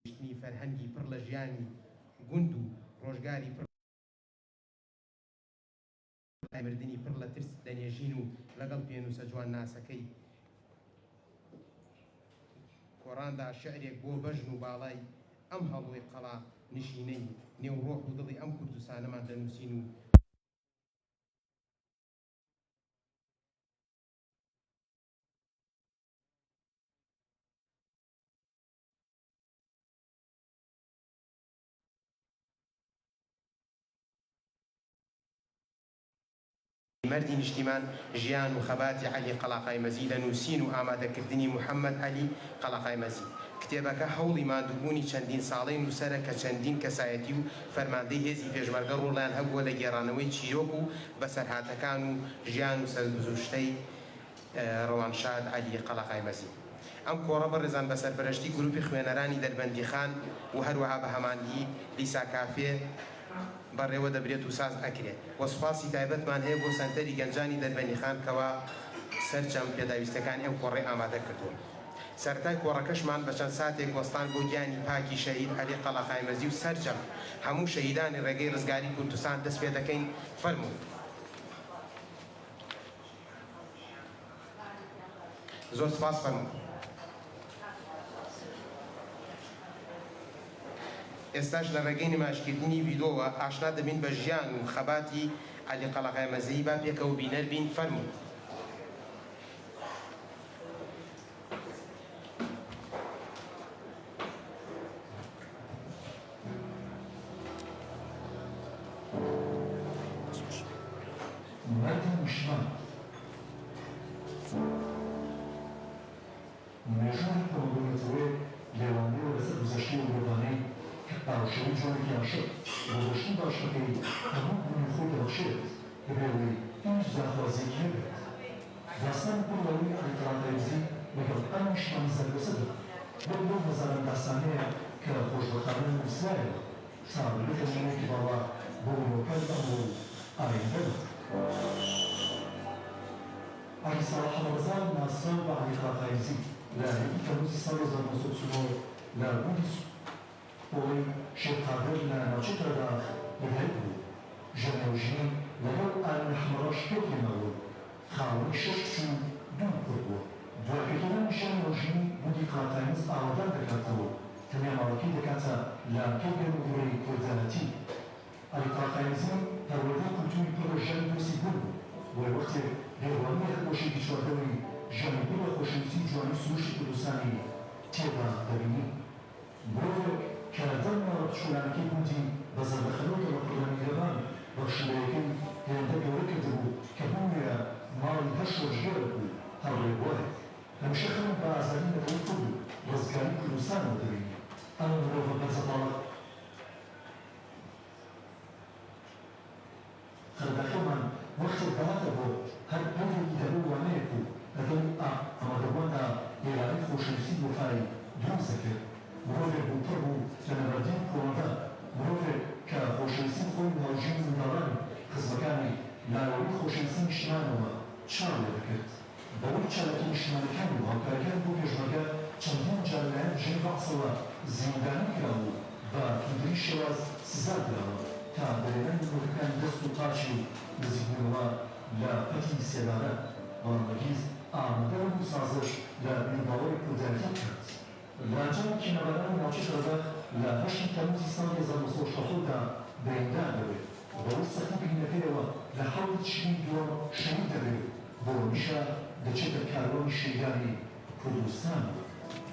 نیشتنی فەرهەنگی پڕ لە ژیانی گوند و ڕۆژگاری پڕ مردنی پڕ لە ترس دەنێژین و لەگەڵ پێنووسە جوان ناسەکەی کۆڕاندا شعرێک بۆ بەژن و باڵای ئەم هەڵوەی قەڵا نشینەی نێو ڕۆح و دڵی ئەم کوردستانەمان دەنووسین و مردی نیشتیمان ژیان و خەباتی عەلی قەڵاقای مەزی لە نووسین و ئامادەکردنی محەممەد عەلی قەڵاقای مەزی. کتێبەکە هەوڵی ماندووبوونی چەندین ساڵەی نووسەرە کە چەندین کەسایەتی و فەرماندەی هێزی پێشمەرگە ڕووڵیان هەبووە لە گێڕانەوەی چیرۆک و بەسەرهاتەکان و ژیان و سەرگوزشتەی ڕەوانشاد عەلی قەڵاقای مەزی. ئەم کۆڕە بەڕێزان بە سەرپەرشتی گروپی خوێنەرانی دەربەندی خان و هەروەها بە هەمانگی لیسا کافێ بەڕێوە دەبرێت و ساز ئەکرێت. وەسپاسی تایبەتمان هەیە بۆ سەنتەری گەنجانی دەربەندی خان کەوا سەرجەم پێداویستەکانی ئەم کۆڕەی ئامادە کردووە. سەرەتای کۆڕەکەشمان بە چەند ساتێک وەستان بۆ گیانی پاکی شەهید عەلی قەڵاقای مەزی و سەرجەم هەموو شەهیدانی ڕێگەی ڕزگاری کوردستان دەست پێ دەکەین. فەرموو. زۆر سپاس. فەرموو. ئێستاش لە ڕێگەی نمایشکردنی ڤیدۆوە ئاشنا دەبین بە ژیان و خەباتی عەلی قەڵاقای مەزی. با پێکەوە بینەر بین. فەرموو. مردی موشمان مێژووی پەمەگوێتەوەی لێوانەوە لەسەر گوزەشتی و ڕۆڤانەی باوشەوی جوانێکی عاشق ڕۆژەشتی باشەکەی هەموو بوونی خۆی دەبەخشێت بەبێوەی هیچ زاخوازیەکی نەبێت. داستان پڕلەوەی عەلی قەڵاقای مەزی لەگەڵ ئەم نیشتمانی سەربەسەرە بۆ لەو هەزاران داستانەیە کە خۆشبەختانە نووسرایەوە تا بەبێتە ژنێکی باڵا بۆ مرۆکان ئەمڕۆ و ئایندەدا. عەلی ساڵح ڕەمەزان ناسراو بە عەلی قەڵاقای مەزی لە هەیئەتی تەمووزی ساڵی 1949 لە بوونی بۆی شێخ قادر لە ناوچەکەدا بەدایک بوو. ژەنێوژنی لەگەڵ ئاینە حمەڕەش پێکهێناوە و خاوەنی 6 کچ و 2 کوڕ بووە. دوایپێکهێنانی ژەنێوژنی بوونی قەڵاقای مەز ئاوادان دەکاتەوە تەنیا ماڵەکەی دەکاتە لاکەی گەرموگوڕەی کوردایەتی. عەلی قەڵاقای مەزی پەروەردەی کولتوری پڕ لە ژیانی دۆستی بوون بوو. وەی وەختێ لێوانەیە هەربۆشێکی چواردەوەی ژەمی بوو بە خۆشەویستی و جوانی سروشتی کوردستانی تێدا دەبینی. مرۆڤێک کە دەم ناڕەتشولانەکەی گوندی بە زەردەخەنەوە دەوەقڕەمیدەبان بەخشندەیەکەی هێندە گەورە کردبوو کە بوویە ماڵی هەشت ڕۆژگەرە بوو هەڵێبوارێت. هەمیشە خەڵک بە ئازادی لەگەڵ خۆی و ڕزگاری کوردستانەوە دەبینی. ئەم مرۆڤە بەرزەباڵە خەردەخەمان وەختێک بەهاتە بۆ هەر بەرێکی دەبوو وانەیەک و لەگەڵ ئەمادەبواندا هێرانەی خۆشەویستی وەفای دروست دەکرد. مرۆڤێک بوو پڕ بوو لە نەبەردین کۆڵەدا. مرۆڤێک کە خۆشەویستی خۆی ناوژین و منداڵانی خزمەکانی لاوەوی خۆشەویستی نیشتمانەوە چاو لێ دەکرد. بەوەی چالاکی نیشتمانەکان و هاوکاریەکان بۆ پێشمەرگە چەندین جار لەلایەن ژێر بەعسەوە زیندانی کراوە و بە توندری شێواز سزا درراوە تا بەرهێنانی مرۆڤەکانی دەست و قاچی و نزیکبوونەوە لە پەتی سێدارە بەڵام بەگیز ئامادەبوون و سازش لە بیرباوەی کوردایەتی کرد. لەنجامی کینەبەرانی ناوچەکەدا لە 8 تەموزی ساڵی 1970دا بریندار دەبێت. بەوەی سەختی بینەکەیەوە لە حەوڵی تشرینی دووەم شەهید دەبێت. بۆ میشە دەچێتە کاروانی شەهیدانی کوردستان.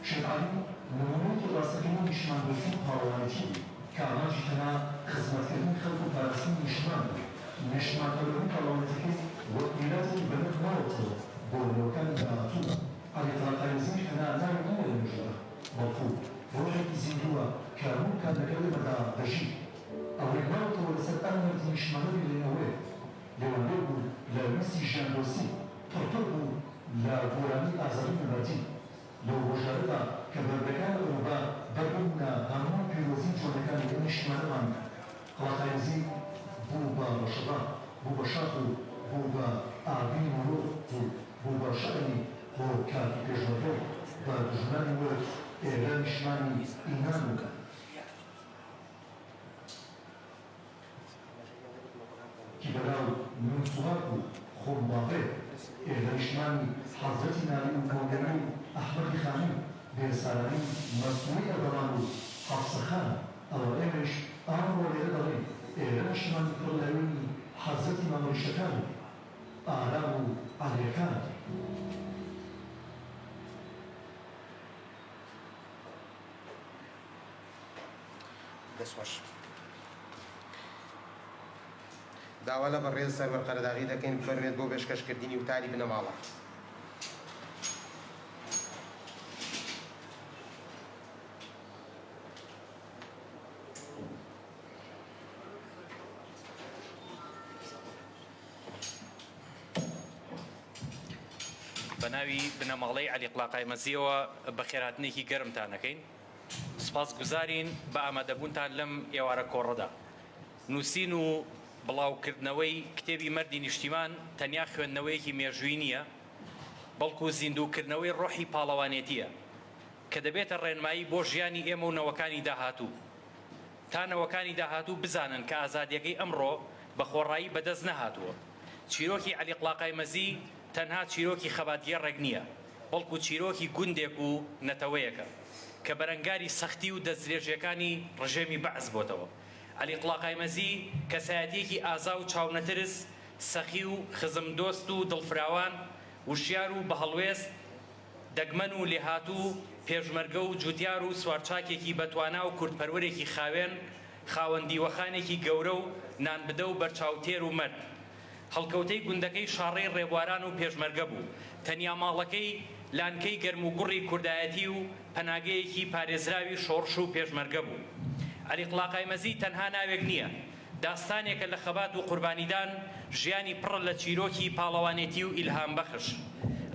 شێخ عەلی نمونەیەکی ڕاستەقینەی نیشتماندۆستی و پاڵەوانێتی بوو کە ئاماجی تەنها خزمەتکردنی خەڵک و پاراستنی نیشتمان بوو. نیشتمانکردنی پاڵەوانێتەکەی وەک میلادێکی بەنرخ ماوەتەوە بۆ مرۆڤەکانی داهاتوو. عەلی قەڵاقای مەزی تەنها ناوی نییە لە نوێژەدا بەڵکو ڕۆژێکی زیندووە کە هەموو کاتەکە لێمەدا دەژی. ئەوەی ماوەتەوە لەسەر ئەم مەردی نیشتمانەوی لێنەوەیە. لێوانبەر بوو لە ویستی ژیاندۆستی پڕپڕ بوو لە گۆرانی ئازادی نەبەردی. لەو ڕۆژانەدا کە بەردەکان ئەوروپا بەربوونە هەموو پیرۆزی جوانەکانی ئەم نیشتمانەمان قەڵاقای مەزی بوو بە ڕەشەبان، بوو بە شاخ و بوو بە ئاگری مرۆڤ و بوو بە شەڕی بۆ کاتی پێشمەرگە بە دژمنانی وەرد دانشمانی ئینان و کیبەراو نونسوات و خۆمباغێ دانشمانی حەزرەتی ناوی و کۆگەنی ئەحمەدی خانی بێسارانی مەسئولی ئەردەوان و حەفسەخان ئەوە ئێمەش ئامڕۆ لێرە دەڵێن دانشمانی پڕلەوێنی حەزرەتی مامۆریشەکان و ئارام و عەلیەکان دەستخۆش داوا لە بەڕێز سەروەر قەرەداغی دەکەین بفەرمێت بۆ پێشکەشکردنی وتاری بنەماڵە. بەناوی بنەماڵەی عەلی قڵاقای مەزیەوە بە خێرهاتنێکی گەرمتان دەکەین. سپاسگوزارین بە ئامادەبوونتان لەم ئێوارە کۆڕەدا. نووسین و بڵاوکردنەوەی کتێبی مەردی نیشتیمان تەنیا خوێندنەوەیەکی مێژووی نییە، بەڵکو زیندووکردنەوەی ڕۆحی پاڵەوانێتیە کە دەبێتە ڕێنمایی بۆ ژیانی ئێمە و نەوەکانی داهاتوو. تا نەوەکانی داهاتوو بزانن کە ئازادیەکەی ئەمڕۆ بە خۆڕایی بەدەست نەهاتووە. چیرۆکی عەلی قڵاقای مەزی تەنها چیرۆکی خەباتیە ڕێک نییە، بەڵکو چیرۆکی گوندێک و نەتەوەیەکە کە بەرەنگاری سەختی و دەستدرێژیەکانی ڕژێمی بەعز بۆتەوە. عەلی قڵاقای مەزی کەسایەتیەکی ئازا و چاونەترس، سەخی و خزمدۆست و دڵفراوان، وشیار و بەهەڵوێست، دەگمەن و لێهاتوو، پێشمەرگە و جوتیار و سوارچاکێکی بەتوانا و کورتپەروەرێکی خاوێن، خاوەندیوەخانێکی گەورە و نانبدە و بەرچاوتێر و مەرد. هەڵکەوتەی گوندەکەی شاڕەی ڕێبواران و پێشمەرگە بوو. تەنیا ماڵەکەی لانکەی گەرم و گوڕی کوردایەتی و پەناگەیەکی پارێزراوی شۆڕش و پێشمەرگە بوو. عەلی قڵاقای مەزی تەنها ناوێک نییە، داستانێکە لە خەبات و قوربانیدان، ژیانی پڕ لە چیرۆکی پاڵەوانێتی و ئیلهام بەخش.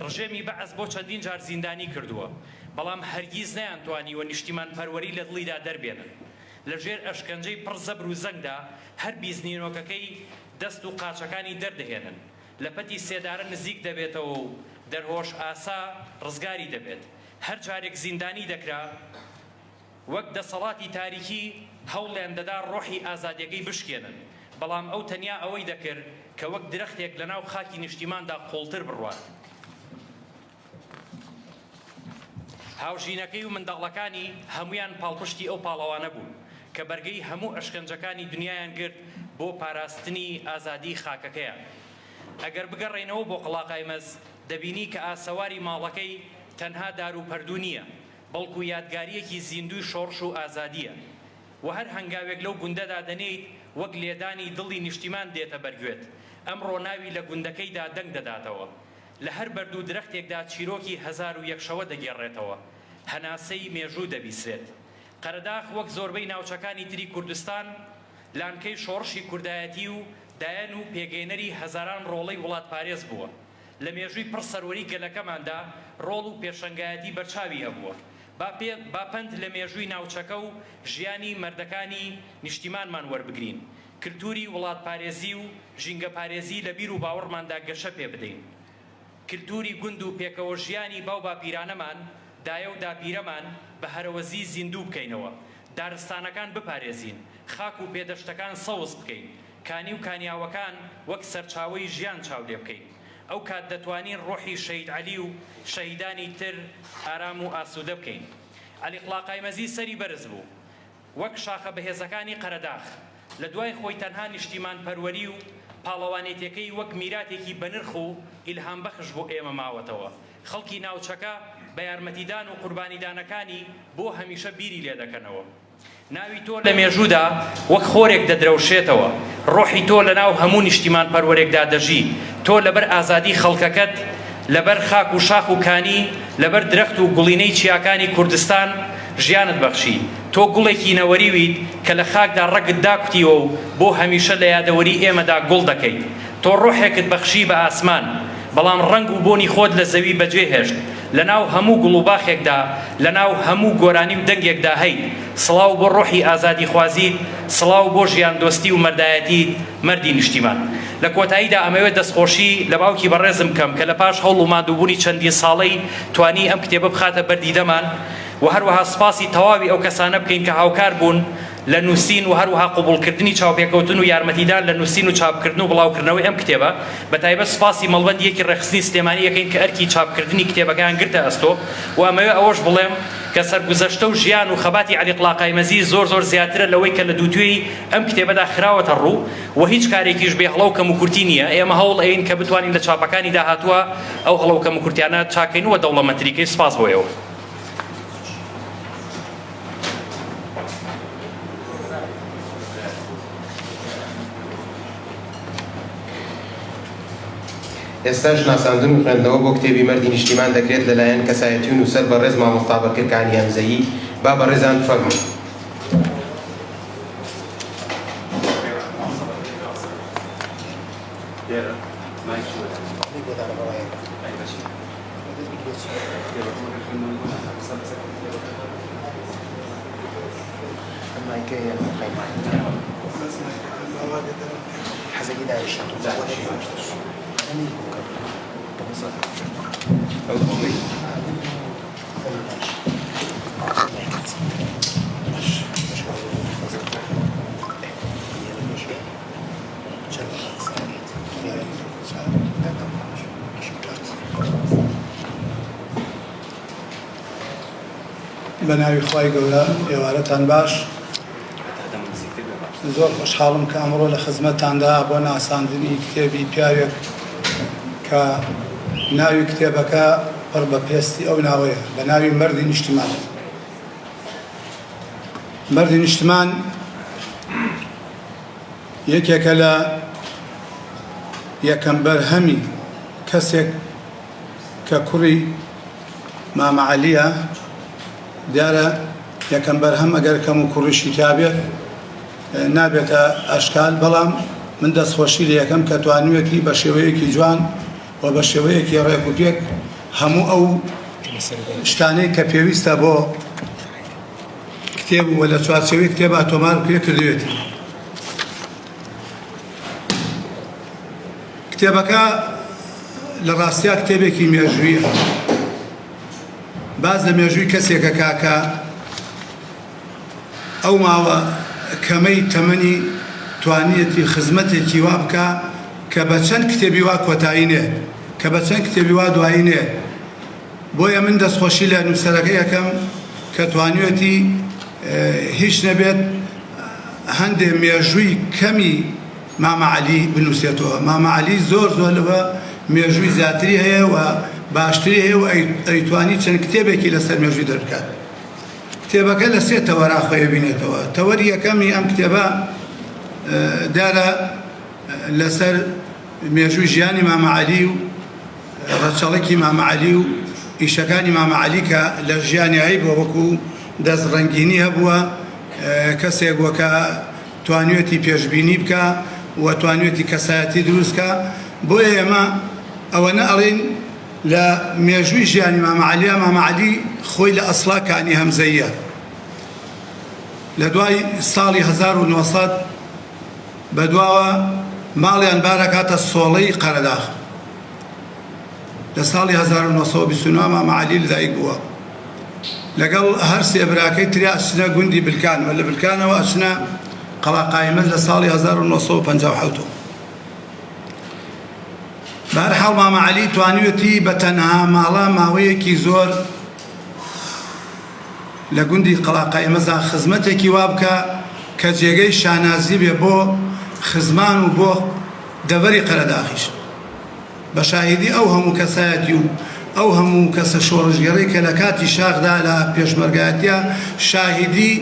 ڕژێمی بەعز بۆ چەندین جار زیندانی کردووە، بەڵام هەرگیز نەیانتوانیوە نیشتیمان پەروەری لە دڵیدا دەربێنن. لەژێر ئەشکەنجەی پڕ زەبر و زەنگدا هەر بیزنینۆکەکەی دەست و قاچەکانی دەردەهێنن. لە پەتی سێدارە نزیک دەبێتەوە و دەرهۆش ئاسا ڕزگاری دەبێت. هەر جارێک زیندانی دەکرا، وەک دەسەڵاتی تاریکی هەوڵیان دەدا ڕۆحی ئازادیەکەی بشکێنن، بەڵام ئەو تەنیا ئەوەی دەکرد کە وەک درەختێک لەناو خاکی نیشتیماندا قوڵتر بڕوات. هاوژینەکەی و منداڵەکانی هەمویان پاڵپشتی ئەو پاڵەوانە بوون کە بەرگەی هەموو ئەشکەنجەکانی دنیایان گرت بۆ پاراستنی ئازادی خاکەکەیان. ئەگەر بگەڕێنەوە بۆ قڵاقای مەز دەبینی کە ئاسەواری ماڵەکەی تەنها دار و پەردوو نییە، بەڵکو یادگاریەکی زیندوی شۆڕش و ئازادیە. و هەر هەنگاوێک لەو گوندەدا دەنێیت وەک لێدانی دڵی نیشتیمان دێتە بەرگوێت. ئەمڕۆ ناوی لە گوندەکەیدا دەنگ دەداتەوە. لە هەر بەردوو درەختێکدا چیرۆکی 1001 شەوە دەگێڕێتەوە، هەناسەی مێژوو دەبیسرێت. قەرەداغ وەک زۆربەی ناوچەکانی تری کوردستان لانکەی شۆڕشی کوردایەتی و دایان و پێگەێنەری هەزاران ڕۆڵەی وڵات پارێز بووە. لە مێژووی پڕ سەروەری گەلەکەماندا ڕۆڵ و پێشەنگایەتی بەرچاوی هەبووە. با پەند لە مێژووی ناوچەکە و ژیانی مەردەکانی نیشتیمانمان وەربگرین، کلتوری وڵات پارێزی و ژینگە پارێزی لە بیر و باوەڕماندا گەشە پێ بدەین. کلتوری گوند و پێکەوە ژیانی باو باپیرانەمان، دایە و داپیرەمان بە هەرەوەزی زیندوو بکەینەوە، دارستانەکان بپارێزین، خاک و پێدەشتەکان سەوز بکەین، کانی و کانیاوەکان وەک سەرچاوەی ژیان چاودێ بکەین. ئەو کات دەتوانین ڕۆحی شەهید عەلی و شەهیدانی تر ئارام و ئاسوودە بکەین. عەلی قڵاقای مەزی سەری بەرز بوو، وەک شاخە بەهێزەکانی قەرەداغ. لە دوای خۆی تەنها نیشتیمان پەروەری و پاڵەوانێتیەکەی وەک میراتێکی بەنرخ و ئیلهام بەخش بۆ ئێمە ماوەتەوە. خەڵکی ناوچەکە بە یارمەتیدان و قوربانیدانەکانی بۆ هەمیشە بیری لێ دەکەنەوە. ناوی تۆ لە مێژوودا وەک خۆرێک دەدرەوشێتەوە، ڕۆحی تۆ لە ناو هەموو نیشتیمان پەروەرێکدا دەژی. تۆ لەبەر ئازادی خەڵکەکەت، لەبەر خاک و شاخ و کانی، لەبەر درەخت و گوڵینەی چیاکانی کوردستان ژیانت بەخشی. تۆ گوڵێکی نەوەریویت کە لە خاکدا ڕەگت داکوتیوە و بۆ هەمیشە لە یادەوەری ئێمەدا گوڵ دەکەیت. تۆ ڕۆحێکت بەخشی بە ئاسمان، بەڵام ڕەنگ و بۆنی خۆت لە زەوی بەجێ هێشت. لە ناو هەموو گوڵ و باخێکدا، لە ناو هەموو گۆرانی و دەنگێکدا هەیت. سڵاو بۆ ڕۆحی ئازادی خوازیت، سڵاو بۆ ژیان دۆستی و مەردایەتیت، مەردی نیشتیمان. لە کۆتاییدا ئەمەوێت دەستخۆشی لە باوکی بەڕێزم بکەم کە لە پاش هەوڵ و ماندووبوونی چەندین ساڵەی توانی ئەم کتێبە بخاتە بەردیدەمان. و هەروەها سپاسی تەواوی ئەو کەسانە بکەین کە هاوکار بوون لە نووسین و هەروەها قبولکردنی چاوپێکەوتن و یارمەتیدان لە نووسین و چاپکردن و بڵاوکردنەوەی ئەم کتێبە بە تایبەت سپاسی مەڵبەندیەکی ڕێخستنی سلێمانی یەکەین کە ئەرکی چاپکردنی کتێبەکان گرتە ئەستۆ و ئەمەوێ ئەوەش بڵێم کە سەرگوزەشتە و ژیان و خەباتی عەلی قڵاقای مەزی زۆر زیاترە لەوەی کە لە دووتوێی ئەم کتێبەدا خراوەتە ڕوو و هیچ کارێکیش بێ هەڵە و کەم و کورتی نییە. ئێمە هەوڵ ئەین کە بتوانین لە چاپەکانی داهاتووە ئەو هەڵە و کەم و کورتیانە چاکەین و دەوڵەمەندتریکەی. سپاس بۆیەوە. ئێستا ژناساندن و خوێندنەوە بۆ کتێبی مەردی نیشتیمان دەکرێت لەلایەن کەسایەتی و نووسەر بەڕێز مامۆستا بەکرکانی هەمزەیی. با بەڕێزان فەرموون. بەناوی خوای گەورە ئێوارەتان باش. زۆر خۆشحاڵم کە ئەمڕۆ لە خزمەتتاندا بۆ ناساندنی کتێبی پیاوێک کە ناوی کتێبەکە پڕ بە پێستی ئەو ناوەیە، بە ناوی مەردی نیشتیمان. مەردی نیشتیمان یەکێکە لە یەکەم بەرهەمی کەسێک کە کوڕی مامە عەلیە. دیارە یەکەم بەرهەم ئەگەر کەم و کوڕیشی تابێت نابێتە ئەشکال، بەڵام من دەستخۆشی لە یەکەم کە توانوێتی بە شێوەیەکی جوان و بە شێوەیەکی ڕێک و پێک هەموو ئەو شتانەی کە پێویستە بۆ کتێب و لە چوارچێوەی کتێبە تۆمار پێ کردوێتی. کتێبەکە لە ڕاستیا کتێبێکی مێژوویە. باز لە مێژووی کەسێکە کاکە ئەو ماوە کەمەی تەمەنی توانیەتی خزمەتێکی وا بکە کە بە چەند کتێبی وا کۆتایی نێ، کە بە چەند کتێبی وا دوایی نێ. بۆیە من دەستخۆشی لە نووسەرەکە یەکەم کە توانیەتی هیچ نەبێت هەندێک مێژووی کەمی مامە عەلی بنووسێتەوە. مامە عەلی زۆر لەوە مێژووی زیاتری هەیە و باشتری هەیە و ئەیتوانی چەند کتێبێکی لەسەر مێژووی دەرکات. کتێبەکە لە سێ تەوەرا خۆی بینێتەوە. تەوەری یەکەمی ئەم کتێبە دارە لەسەر مێژووی ژیانی مامە عەلی و ڕەچەڵێکی مامە عەلی و ئیشەکانی مامە عەلی کە لە ژیانی هەیبووە وەکو دەستڕەنگینی هەبووە، کەسێک وەکە توانوێتی پێشبینی بکە و توانوێتی کەسایەتی دروستکە. بۆیە ئێمە ئەوەنە ئەڵێن لە مێژووی ژیانی مامە عەلیە، مامە عەلی خۆی لە ئەسڵاکانی هەمزەییە. لە دوای ساڵی 1900 بەدواوە ماڵیان بارەکاتە سۆڵەی قەرەداغ. لە ساڵی 1929 مامە عەلی لەدایک بووە. لەگەڵ هەر سێ براکەی تریا ئەچنە گوندی بلکان و لە بلکانەوە ئەچنە قەڵاقایمەد لە ساڵی 1957. بەهەرحاڵ مامە عەلی توانیوەتی بە تەنها ماڵە ماوەیەکی زۆر لە گوندی قەڵاقایمەزا خزمەتێکی وا بکە کە جێگەی شانازی بێ بۆ خزمان و بۆ دەڤەری قەرەداغیش. بە شاهیدی ئەو هەموو کەسایەتی و ئەو هەموو کەسە شۆڕژگەڕەی کە لە کاتی شاخدا لە پێشمەرگایەتیە شاهیدی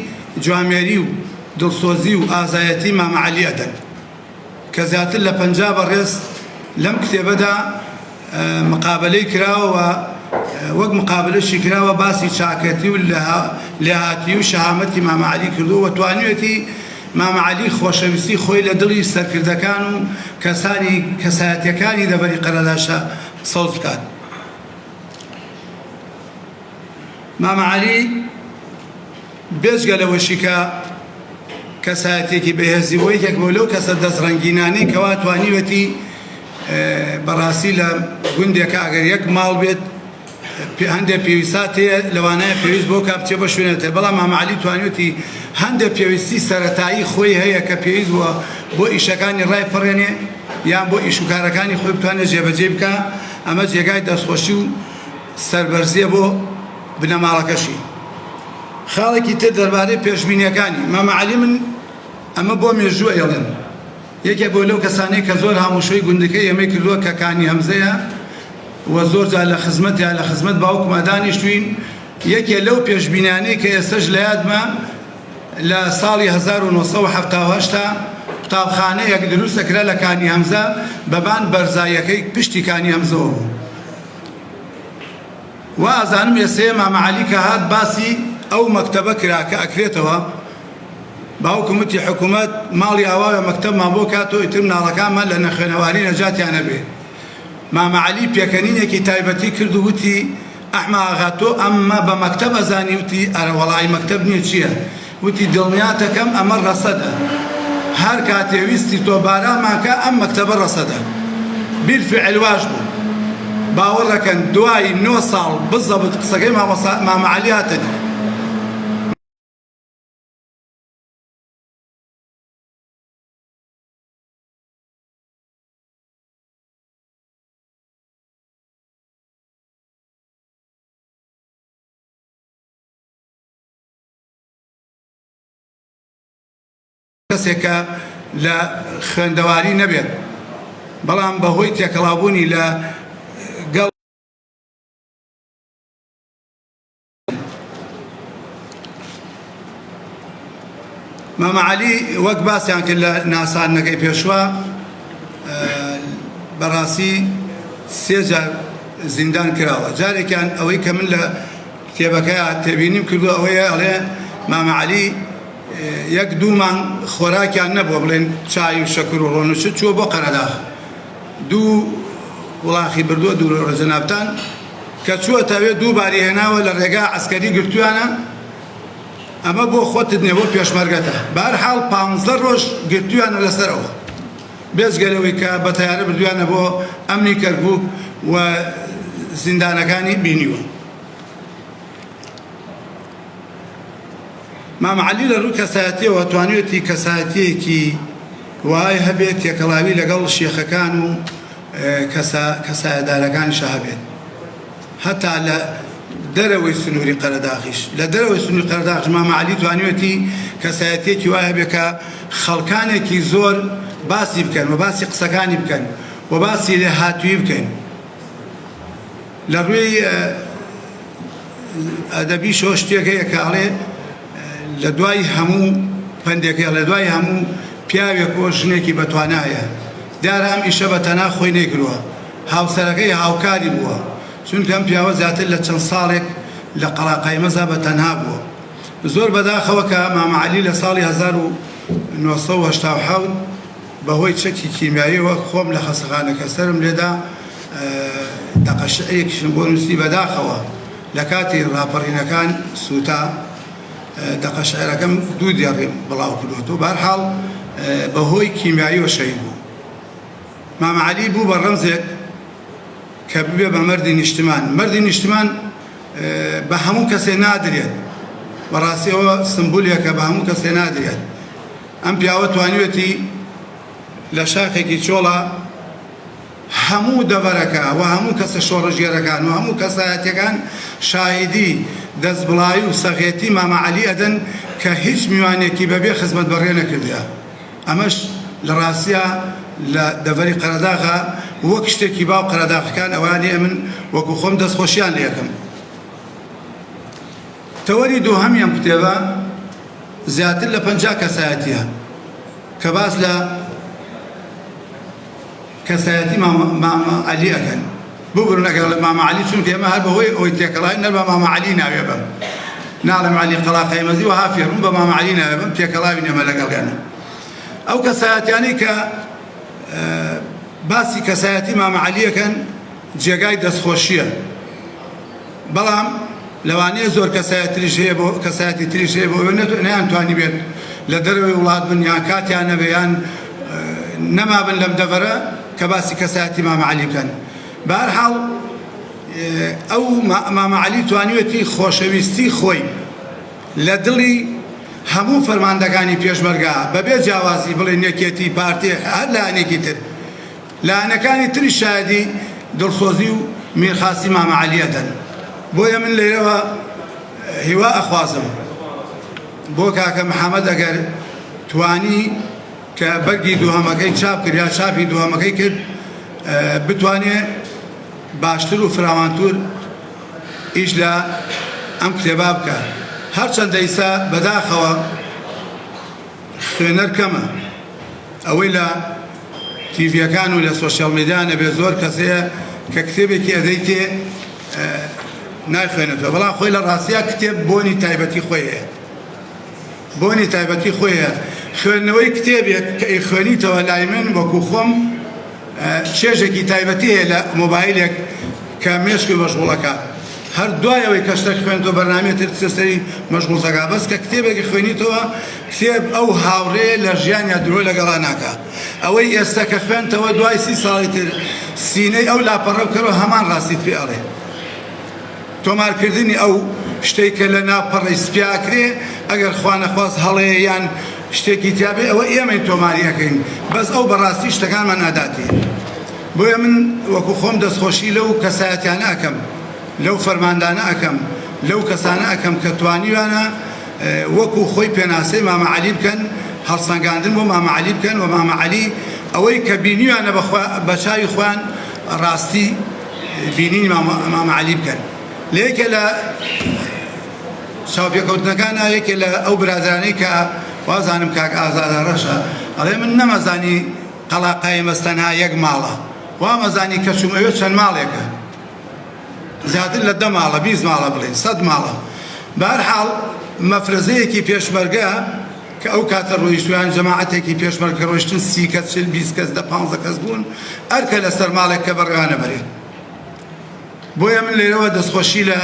جوامێری و دڵسۆزی و ئازایەتی مامە عەلی ئەدەن کە زیاتر لە 50 بەڕێز لەم کتێبەدا مقابلەی کراوە، وەک مقابلەشی کراوە باسی چاکەتی و لێهاتی و شەهامەتی مامە عەلی کردو و توانوێتی مامە عەلی خۆشەویستی خۆی لە دڵی سەرکردەکان و کەسانی کەسایەتیەکانی دەڤەری قەرەداشە سەوز بکات. مامە عەلی بێجگە لەوەشی کە کەسایەتێکی بەهێزی بۆ یەکێک بۆ لەو کەسە دەستڕەنگینانەی کەوا توانیوەتی بەڕاستی لە گوندێکە ئەگەر یەک ماڵ بێت هەندێک پێویستات هەیە لەوانەیە پێویست بۆ کە بچێ بە شوێنێتە، بەڵام مام عەلی توانیوتی هەندێک پێویستی سەرەتایی خۆی هەیە کە پێویست بووە بۆ ئیشەکانی ڕای پڕێنێ یان بۆ ئیش و کارەکانی خۆی بتوانێت جێبەجێ بکە. ئەمە جێگای دەستخۆشی و سەربەرزیە بۆ بنەماڵەکەشی. خاڵێکی تر دەربارەی پێشبینیەکانی مام عەلی من ئەمە بۆ مێژووە ئێڵێن یەکێک بۆ لەو کەسانەی کە زۆر هاموشۆی گوندەکەی ئەمەی کردووە کە کانی هەمزەیە و زۆر جار لە خزمەت باوکمە دانیشتوین. یەکێ لەو پێشبینیانەی کە ئێستش لە یادمە لە ساڵی 1970 قوتابخانەیەک دروست دەکرا لە کانی هەمزە بەبان بەرزایەکەی پشتی کانی هەمزەوە بوو. و ئازانم ئێسێ مام عەلی کە هات باسی ئەو مەکتەبە کرا کە ئەکرێتەوە باوکم وتی حکوومەت ماڵی ئاوایە مەکتەبمان بۆ کاتەوە ئیتر مناڵەکانمان لە نەخوێنەواری نەجاتیان نەبێ. مام عەلی پێکەنینێکی تایبەتی کرد و وتی ئەحمە ئاغا تۆ ئەمە بە مەکتەب ئەزانی؟ وتی ئەرە وەڵای مەکتەب نییە چییە؟ وتی دڵنیاتەکەم ئەمە ڕەسەدە، هەر کاتێویستی تۆ بارامانکە ئەم مەکتەبە ڕەسەدە. بیلفعل واش بوو. باوەڕەکەن دوای 9 ساڵ بزەبت قسەکەی مام عەلی هاتە دی. کەسێکە لە خوێندەواری نەبێت بەڵام بەهۆی تێکەڵاوبوونی لە گەڵ مام عەلی وەک باسییان کرد لە ناسانەکەی پێشوە بەڕاستی 3 جار زیندان کراوە. جارێکیان ئەوەی کە من لە کتێبەکەیە تێبینیم کردو ئەوەیە ئەڵێ مام عەلی 1-2 مانگ خۆراکیان نەبووە بڵێن چای و شەکر و ڕۆنوچ چووە بۆ قەرەداغ 2 وڵاخی بردووە 2 ڕۆژە ناوتان کە چووەتەوێ 2 باری هێناوە لە ڕێگا عەسکەری گرتویانە ئەمە بۆ خۆتت نییە بۆ پێشمەرگەتە. بەهەرحاڵ 15 ڕۆژ گرتویانە لەسەرەوە بێجگەلەوەی کە بە تەیارە بردویانە بۆ ئەمنی کەرکووک و زیندانەکانی بینیوە. مام عەلی لە ڕووی کەسایەتیەوە توانیوێتی کەسایەتیەکی وای هەبێت تێکەڵاوی لەگەڵ شێخەکان و کەسایەدارەکانیشە هەبێت هەتا لە دەرەوەی سنووری قەرەداغیش. لە دەرەوەی سنووری قەرەداغیش مام عەلی توانیوێتی کەسایەتیەکی وای هەبێت کە خەڵکانێکی زۆر باسی بکەن و باسی قسەکانی بکەن و باسی لێهاتووی بکەن. لە ڕووی ئەدەبیشەوە شتێک هەیە کە ئەڵێ لە دوای هەموو پندێکی لە دوای هەموو پیاوێک بۆ ژنێکی بەتوانایە دیارە ئەم ئیشە بەتەنها خۆی نەیکردووە، هاوسەرەکەی هاوکاری بووە، چونکە ئەم پیاوە زیاتر لە چەند ساڵێک لە قەڵاقای مەزا بەتەنها بووە. زۆر بەداخەوە کە مام عەلی لە ساڵی 1970 بەهۆی چەکی کیمیاییەوە خۆم لە خەسەخانەکە سەرم لێدا دەقەشعەیەکیشم بۆ نووسی بەداخەوە لە کاتی ڕاپەڕینەکان سوتا دەقەشعەرەکەم 2 دیاڕێ بڵاو کردوەوە. بەهەرحاڵ بەهۆی کیمیاییەوە شەهید بوو. مام عەلی بوو بە ڕەمزێک کە ببێ بە مەردی نیشتمان. مەردی نیشتمان بە هەموو کەسێ نادرێت، بەڕاستیەوە سمبولێکە بە هەموو کەسێ نادرێت. ئەم پیاوە توانیوێتی لە شاخێکی چۆڵە هەموو دەڤەرەکە و هەموو کەسە شۆڕژگێرەکان و هەموو کەسایەتیەکان شاهیدی دەستبڵایی و سەغێتی مام عەلی ئەدەن کە هیچ میوانێکی بەبێ خزمەت بەڕێ نەکردیە. ئەمەش لە ڕاستیە لە دەڤەری قەرەداغا وەک شتێکی باو قەرەداغەکان ئەوانەیە من وەکو خۆم دەستخۆشیان لێ یەکەم. تەوەری دووهەمیان کتێبە زیاتر لە 50 کەسایەتیە کە باس لە کەسایەتی مام عەلی ئەکەن. ببرن لەگەڵ مام عەلی چونکە ئێمە هەر بەهۆی ئەوەی تێکەڵاوی نەر بە مام عەلی ناوێ بم ناڵێم عەلی قەڵاقەی مەزی وەها فێڕم بە مام عەلی ناوێ بم تێکەڵاوی نێمە لەگەڵیانە. ئەو کەسایەتیانەی کە باسی کەسایەتی مام عەلیەکەن جێگای دەستخۆشیە، بەڵام لەوانەیە زۆر کەسایەتی تریش هەیە بۆ نەیانتوانی بێت لە دەرەوەی وڵات بن یان کاتیان نەبێ یان نەمابن لەم دەڤەرە کە باسی کەسایەتی مام عەلی بکەن. بەهەرحاڵ ئەو مامەعەلی توانیوێتی خۆشەویستی خۆی لە دڵی هەموو فەرماندەکانی پێشمەرگا بەبێ جیاوازی بڵێ نێکێتی پارتی هەر لایەنێکی تر لایەنەکانی تری شایەدی دڵسۆزی و میرخاسی مامەعەلیە دەن. بۆیە من لێرەوە هیوا ئەخوازم بۆ کاکە محەممەد ئەگەر توانی کە بەرگی دووهەمەکەی چاپ کرد یا چاپی دووهەمەکەی کرد بتوانێت باشتر و فراوانتر ئیش لە ئەم کتێبا بکە. هەرچەندە ئیسا بەداخەوە خوێنەر کەمە، ئەوەی لە تیڤیەکان و لە سۆشیال میدیانە بێ زۆر کەسەیە کە کتێبێکی ئەدەی تێ نایخوێنێتەوە، بەڵام خۆی لە ڕاستیە کتێب بۆنی تایبەتی خۆی هەیە، بۆنی تایبەتی خۆی هەیە. خوێندنەوەی کتێبێک کە ئەیخوێنیتەوە لای من وەکو خۆم چێژێکی تایبەتی هەیە لە مۆبایلێک کە مێشکی مەشغوڵەکە، هەر دوایەوەی کە شتێک خوێنیتەوە بەرنامەیەتر سەری مەشغوڵەکە، بەس کە کتێبێکی خوێنیتەوە کتێب ئەو هاوڕێ لە ژیانیا درۆ لەگەڵا ناکە. ئەوەی ئێستا کە خوێنتەوە دوای 30 ساڵی تر سینەی ئەو لاپەڕە بکەرەوە هەمان ڕاستیت پێ ئەڵێ. تۆمارکردنی ئەو شتێک کە لە ناوپەڕی سپیاکرێ ئەگەر خوا نەخواست هەڵەیە یان شتێکی تیابێ ئەوە ئێمەی تۆماریەکەین، بەس ئەو بەڕاستی شتەکانمان ناداتێ. بۆیە من وەکو خۆم دەستخۆشی لەو کەسایەتیانە ئەکەم، لەو فەرماندانە ئەکەم، لەو کەسانە ئەکەم کە توانیوانە وەکو خۆی پێناسەی مامەعەلی بکەن، هەڵسەنگاندن بۆ مامەعەلی بکەن و مامەعەلی ئەوەی کە بینیوانە بە چاوی خۆیان ڕاستی بینینی مامەعەلی بکەن. لە یەکێ لە چاوپێکەوتنەکانە یەکێ لە ئەو برادرانەی کە وازانم کاک ئازادە ڕەشە ئەڵێ من نەمەزانی قەڵاقای مەستەنها یەک ماڵە، وامەزانی کە چوم ئەوێ چەند ماڵێکە، زیاتر لە 10 ماڵە 20 ماڵە بڵێن 100 ماڵە. بەهەرحاڵ مەفرەزەیەکی پێشمەرگە کە ئەو کاتە ڕۆیشتویان جەماعەتێکی پێشمەرگە ڕۆیشتن 30 کەس 40 20 کەس 10 15 کەس بوون ئەرکە لەسەر ماڵێک کە بەڕێوانە بەرێت. بۆیە من لێرەوە دەستخۆشی لە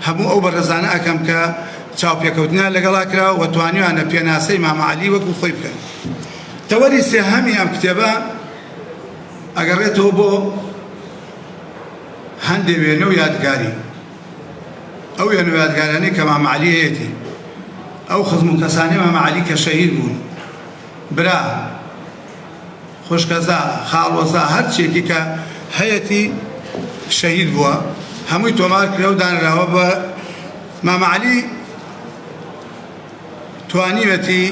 هەموو ئەو بەڕێزانە ئەکەم کە چاوپێکەوتنیان لەگەڵا کراوە و توانیوانە پێناسەی مامەعەلی وەکو خۆی بکەن. تەوەری سێهەمی ئەم کتێبە ئەگەڕێتەوە بۆ هەندێک وێنە و یادگاری. ئەو وێنە و یادگارانەی کە مامەعەلی هەیەتی، ئەو خزم و کەسانەی مامەعەلی کە شەهید بوون، برا، خوشکەزا، خاڵوەزا، هەر چێکی کە هەیەتی شەهید بووە هەمووی تۆمار کرا و دانراوە. بە مامەعەلی توانیوەتی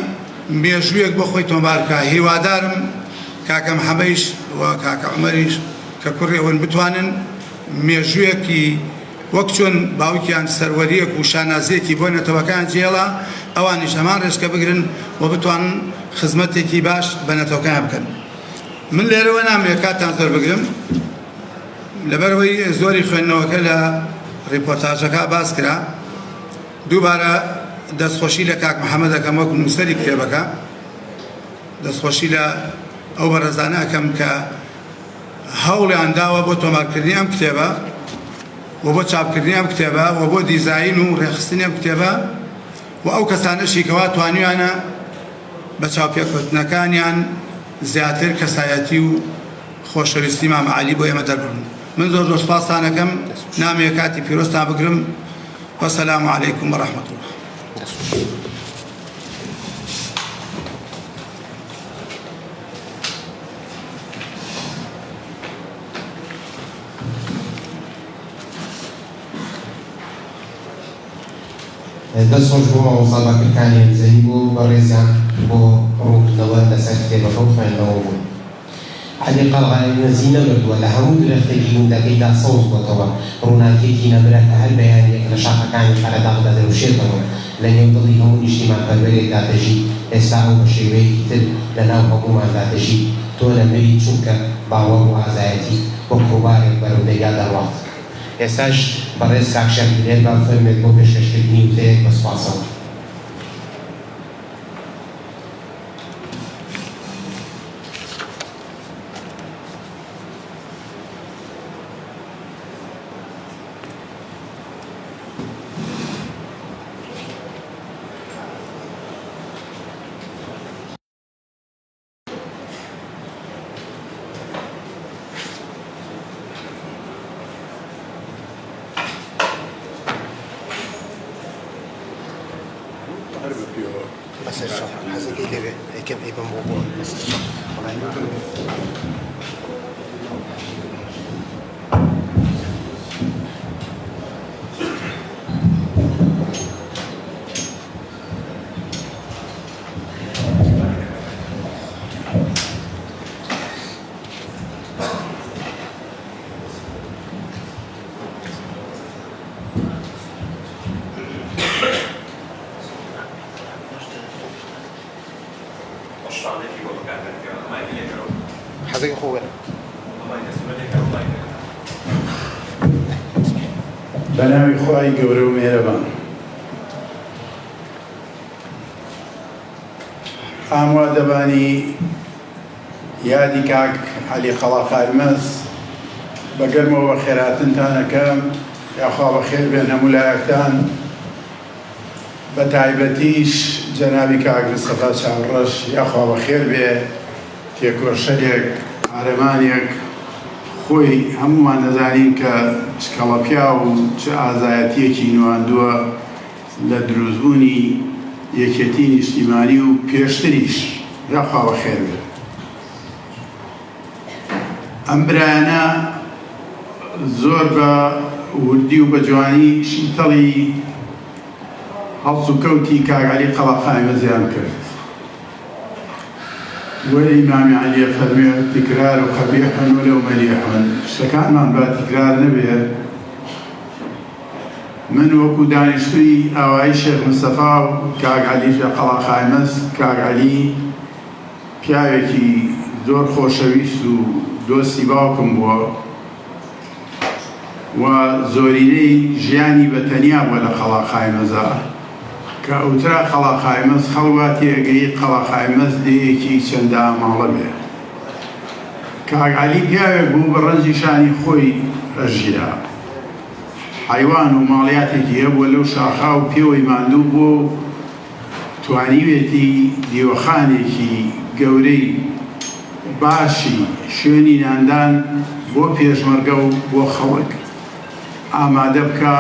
مێژوویەک بۆ خۆی تۆمار بکە. هیوادارم کاکە محەمەدیش و کاکە عومەریش کە کوڕێون بتوانن مێژوویەکی وەک چۆن باوکیان سەروەریەک و شانازیەکی بۆ نەتەوەکان جێڵا ئەوانیش هەمان ڕێزکە بگرن و بتوانن خزمەتێکی باش بە نەتەوەکان بکەن. من لێرەوە نامەوێت کاتتان زۆر بگرم لەبەرەوەی زۆری خوێندنەوەکە لە ڕیپۆرتاژەکە باس کرا. دووبارە دەستخۆشی لە کاک محەممەد ئەکەم وەکو نووسەری کتێبەکە، دەستخۆشی لە ئەو بەڕێزانە ئەکەم کە هەوڵیان داوە بۆ تۆمارکردنی ئەم کتێبە و بۆ چاپکردنی ئەم کتێبە و بۆ دیزاین و ڕێخستنی ئەم کتێبە و ئەو کەسانەشی کەوا توانیوانە بە چاوپێکەوتنەکانیان زیاتر کەسایەتی و خۆشەویستی مامەعەلی بۆ ئێمە دەربڕن. من زۆر زۆر سپاسان ئەەکەم، نامەیە کاتی پیرۆستان بگرم. وەسەلام عەلەیکوم وەڕەحمەتوڵڵاه. دەستخۆش بۆ مامۆستابەکەکانی زەنی بوو بە ڕێزیان بۆ ڕوونکردنەوە لەسەر کتێبەکە و خوێندنەوە بوون. عەلی قەڵغانی نەزی نەبردووە لە هەموو درەختێکی گوندەکەیدا سەوز بۆتەوە، ڕووناکێکی نەبرە کە هەر بەیانێک لە شاخەکانی قەرەداغدا دەروشێتەوە لە نێو دڵی هەموو نیشتیمانپەروەرێکدا دەژی. ئێستا ئەو بە شێوەیەکی تر لە ناو هەمووماندا دەژی. تۆ لە مەری چونکە باوەڕ و ئازایەتی بۆ کۆبارێک بەرەودەرگا دەڕوات. ئێستاش بەڕێز کاک شەمکرێت با فەرمێت بۆ پێشکەشکردنی وتەیەک بە سوپاسەوە. حەزەکە خۆ وەرە بەناوی خوای گەورە و مێرەبان ئامادەبانی یادی کاک عەلی قەڵاقایمەز بەگەرمەوە خێراتنتانەکەم یاخوا بەخێر بێن هەموو لایەکتان بە تایبەتیش جەنابی کاک مستەفا چاوەڕەش یاخوا بەخێر بێ تێکۆشەرێک ئارەمانێک خۆی هەمومان دەزانین کە چ کەڵەپیا و چ ئازایەتیەکی نواندووە لە دروستبوونی یەکێتی نیشتیمانی و پێشتریش یاخوا بەخێر بێ. ئەم برایانە زۆر بە وردی و بە جوانی شیتەڵی هەڵس و کەوتی کاک عەلی قەڵاقایمەزیان کرد. والإمام علي فرمي تكرار قبيح ولو مليح شكان من بعد تكرار نبيه من وكو دانشتوي أو شيخ مصطفى كاك علي قەڵاقایمەز كاك علي پیاوێکی زۆر خۆشەویست و دۆستی باوکم بووە و زۆرینەی ژیانی بەتەنیا بووە لە قەڵاقایمەزە کە ئەوترا قەڵاقایمەز خەڵواتی ئەگەی قەڵاقایمەز لێیەکی چەندە ئاماڵە بێ. کاک عەلی پیاوێک بوو بە ڕەنجی شانی خۆی ئەژیا حیوان و ماڵیاتێکی هەبووە لەو شاخا و پێوەی ماندوو بوو توانیوێتی دیوەخانێکی گەورەی باشی شوێنی ناندان بۆ پێشمەرگە و بۆ خەڵک ئامادە بکە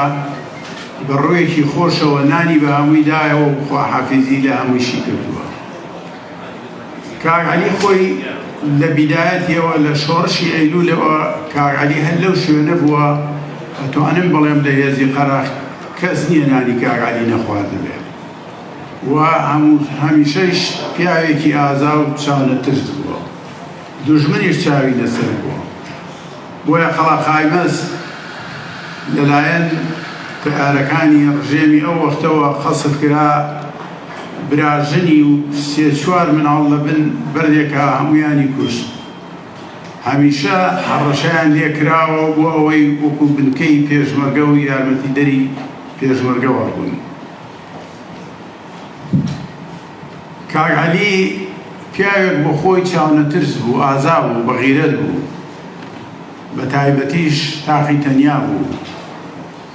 بە ڕوویەکی خۆشەوە نانی بە هەمووی دایەوە و خواحافیزی لە هەموویشی کردووە. کاک عەلی خۆی لە بیدایەتیەوە لە شۆڕشی ئەیلوولەوە کاک عەلی هەر لەو شوێنە بووە ئەتوانم بڵێم لە هێزی قەراق کەس نییە نانی کاک عەلی نەخواردبێت و هەمیشەیش پیاوێکی ئازا و چاونەترس بووە دوژمنیش چاوی لەسەر بووە. بۆیە قەڵاقایمەز لەلایەن تیارەکانی ڕژێمی ئەو وەختەوە خەسف کرا براژنی و سێ چوار مناڵ لە بن بەردێکە هەموویانی کوشت. هەمیشە هەڕەشەیان لێکراوە بۆ ئەوەی وەکو بنکەی پێشمەرگە و یارمەتیدەری پێشمەرگەوە بوون. کاک عەلی پیاوێک بۆ خۆی چاونەترس بوو، ئازا بوو، بەغیرەت بوو، بە تایبەتیش تاقی تەنیا بوو.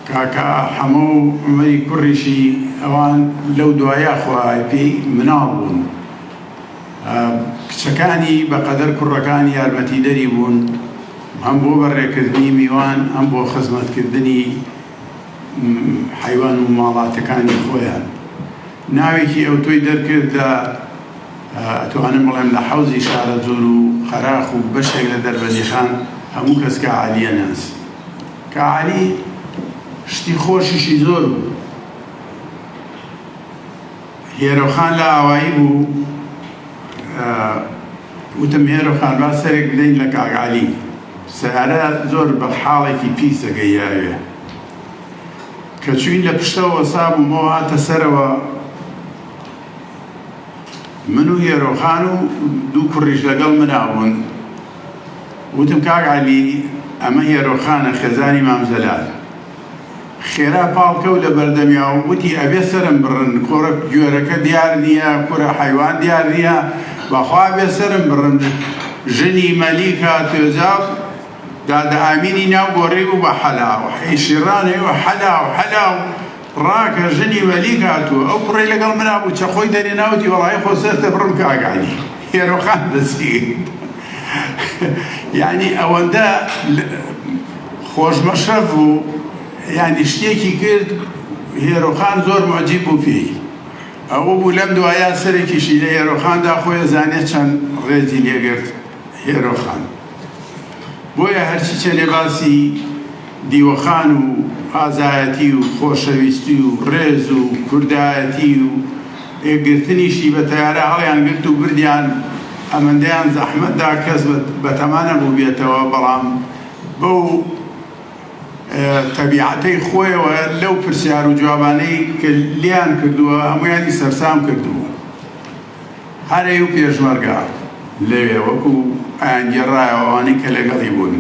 کاکە حەمە و عومەری کوڕیشی ئەوان لەو دوایە خوای پێی مناڵ بوون. کچەکانی بەقەدەر کوڕەکانی یارمەتیدەری بوون هەم بۆ بەڕێکردنی میوان هەم بۆ خزمەتکردنی حیوان و ماڵاتەکانی خۆیان. ناوێکی ئەوتۆی دەرکرد لە ئەتوانم بڵێم لە حەوزی شارە جۆر و خەراخ و بەشێک لە دەربەندیخان هەموو کەس کە عەلیە ناس. کە عەلی شتی خۆشیشی زۆر بوو. هێرەوخان لە ئاوایی بوو وتم هێرەوخان با سەرێک بدەین لە کاک عەلی. سەیارە زۆر بە حاڵێکی پیس ئەگەیاوێ کە چوین لە پشتەوە سابوومەوە هاتە سەرەوە من و هێرەوخان و دوو کوڕیش لەگەڵ منابوون. وتم کاک عەلی ئەمە هێرەوخانە خێزانی مام جەلال. خێرا پاڵکەوت لە بەردەمیا و وتی ئەبێ سەرم بڕن کۆڕە گوێرەکە دیار نییە کوڕە حیوان دیار نییە بەخوا بێ سەرم بڕن. ژنی مەلیکە توێژاو دادە ئامینی ناو گۆڕی بوو بە حەلاو حیشیڕانەوە حەلاو حەلاو ڕاکە ژنی مەلیک هاتووە ئەو کوڕی لەگەڵ منا بوو چەخۆی دەرێناوتی وەڵای خۆ سەرتە بڕم کاک عەلی. هێرەوخان دەچێت یعنی ئەوەندە خۆشمەشرەف بوو، یعنی شتێکی کرد هێرەوخان زۆر معجیب بوو پێی. ئەوە بوو لەم دوایە سەرێکیشی لە هێرۆخاندا خۆی زانێت چەند ڕێزی لێگرت هێرۆخان. بۆیە هەرچی چە لێ باسی دیوەخان و ئازایەتی و خۆشەویستی و ڕێز و کوردایەتی و ئێگرتنیشی بە تەیارە هەڵیان گرت و بردیان ئەمەندەیان زەحمەتدا کەس بەتەمانە بوو بێتەوە، بەڵام بەو تەبیعەتەی خۆیەوە لەو پرسیار و جوابانەی کە لیان کردووە هەمویانی سەرسام کردووە. هەرەی و پێشمەرگە لەوێ وەکو ئایانگێڕایەوە ئەوانەی کە لەگەڵی بوون.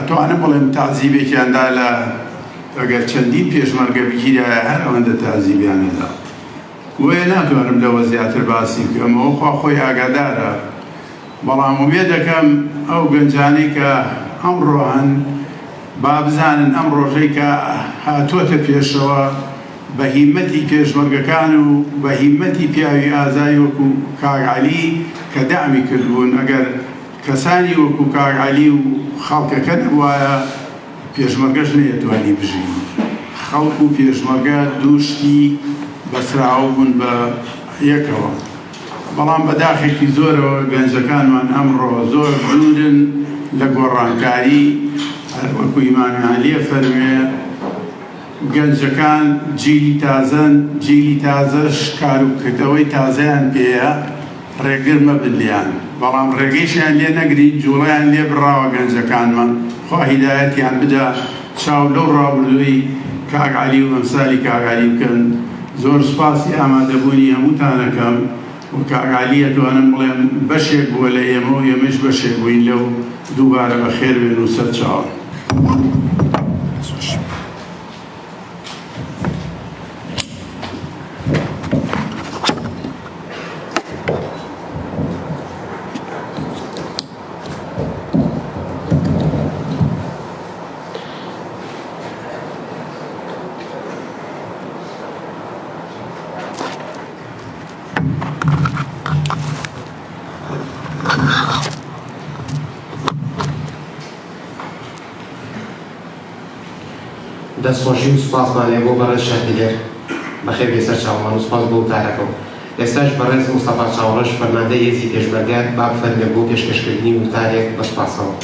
توانم بڵێم تازیبێکیاندا لە ئەگەر چەندین پێشمەرگە بگیرایە هەر ئەوەندە تازیبیانەدا. وێ ناتوانم لەوە زیاتر باسی بکەم، ئەوە خوا خۆی ئاگادارە، بەڵام وێ دەکەم ئەو گەنجانەی کە ئەمڕۆ هەن با بزانن ئەم ڕۆژەی کە هاتووەتە پێشەوە بە هیمەتی پێشمەرگەکان و بە هیمەتی پیاوی ئازایی وەکو کاک عەلی کە دامی کردبوون. ئەگەر کەسانی وەکو کاک عەلی و خەڵکەکە نەبوایە پێشمەرگەش نەیەتوانی بژین. خەڵک و پێشمەرگە دووشتی بەسراوە بوون بە یەکەوە. بەڵام بەداخێکی زۆرەوە گەنجەکانمان ئەمڕۆ زۆر دوورن لە گۆڕانکاری. وەکو ئیمامی عەلیە فەرموێ گەنجەکان جیلی تازەن، جیلی تازەش کاروکردەوەی تازەیان پێیە، ڕێگر مەبن لیان، بەڵام ڕێگەیشیان لێ نەگرین، جوڵەیان لێ بڕاوە گەنجەکانمان. خوا هیدایەتیان بدە چاو لەو ڕابردووی کاک عەلی و ئەمسالی کاک عەلی بکەن. زۆر سوپاسی ئامادەبوونی هەمووتانەکەم و کاک عەلی ئەتوانم بڵێم بەشێک بووە لە ئێمە و ئێمەش بەشێک بووین لەو دووبارە بەخێر بێن و سەرچاوە. دەستخۆشی و سوپاسمانێ بۆ بەڕێز شەکیلێر بەخێر بێ سەر چاوەمان و سوپاس بۆ وتارەکەم. ئێستاش بەڕێز مستەفا چاوەڕەش فەرماندەی هێزی پێشمەرگە با بفەرمێ بۆ پێشکەشکردنی وتارێک بە سوپاسەوە.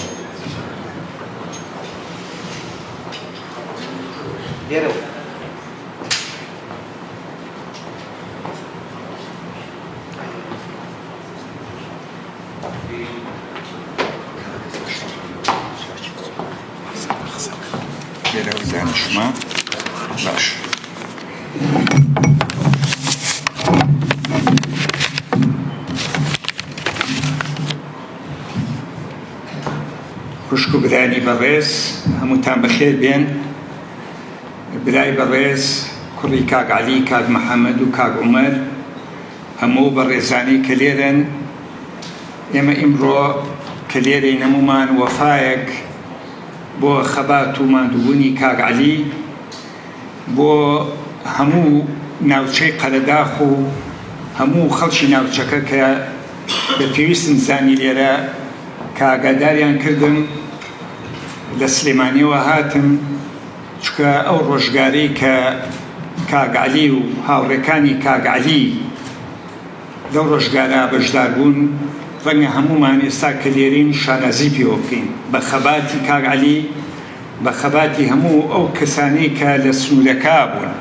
شما باش خوشک و برانی بەڕێز هەمووتان بەخێر بێن. برای بەڕێز کوڕی کاک عەلی، کاک محەممەد و کاک عومەر، هەموو بەڕێزانەی کە لێرن. ئێمە ئیمڕۆ کە لێرەی نەمومان وەفایەک بۆ خەبات و ماندووبوونی کاک عەلی، بۆ هەموو ناوچەی قەرەداخ و هەموو خەڵکی ناوچەکە کە پێویستن زانی لێرە کە ئاگاداریان کردم لە سلێمانیەوە هاتم، چکە ئەو ڕۆژگارەی کە کاک عەلی و هاوڕێکانی کاک عەلی لەو ڕۆژگارە بەشدار بوون، ڕەنگە هەمومان ئێستا کە لێرین شانازی پێوە بکەین بە خەباتی کاک عەلی، بە خەباتی هەموو ئەو کەسانەی کە لە سنوورەکە بوون.